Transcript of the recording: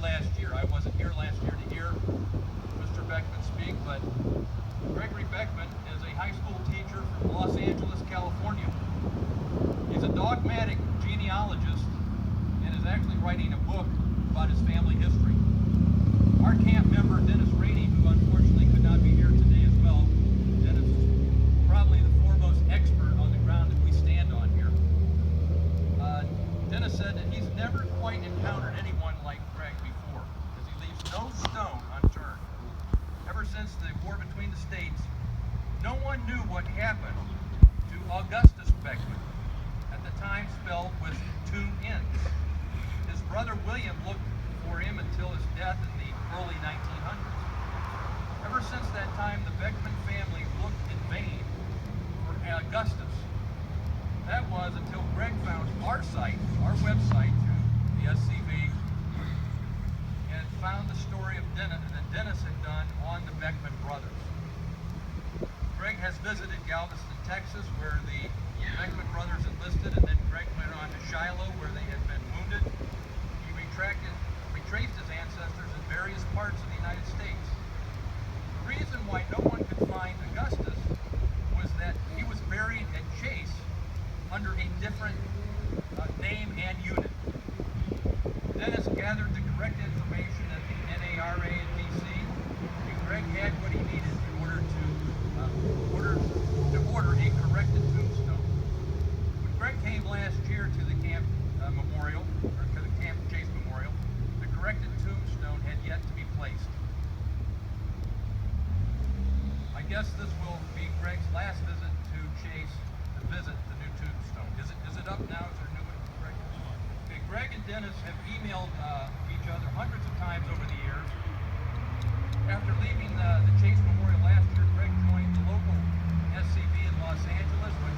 last year. I wasn't here last year to hear Mr. Beckman speak, but Gregory Beckman is a high school teacher from Los Angeles, California. He's a dogmatic genealogist and is actually writing a book about his family history. Our camp member, Dennis Rainey, who unfortunately could not be here today as well, Dennis is probably the foremost expert on the ground that we stand on here. Dennis said that he's never quite encountered anyone like Greg before, because he leaves no stone unturned. Ever since the war between the states, no one knew what happened to Augustus Beckman, at the time spelled with two N's. His brother William looked for him until his death in the early 1900s. Ever since that time, the Beckman family looked in vain for Augustus. That was until Greg found our site, our website through the SCV, and found the story of Dennis that Dennis had done on the Beckman brothers. Greg has visited Galveston, Texas, where the Beckman brothers enlisted, and then Greg went on to Shiloh, where they had been wounded. He retraced his ancestors in various parts of the United States. The reason why no one could find Augustus was that he was buried at Chase under a different name and unit. Dennis gathered the correct information at the NARA in DC, and Greg had what he needed in order to order a corrected tombstone. When Greg came last year to the Camp Memorial, or to the Camp Chase Memorial, the corrected tombstone had yet to be placed. I guess this will be Greg's last visit to Chase to visit the new tombstone. Is it up now? Is there a new one, Greg? Okay, Greg and Dennis have emailed each other hundreds of times over the years. After leaving the Chase Memorial last year, Greg joined the local SCV in Los Angeles, which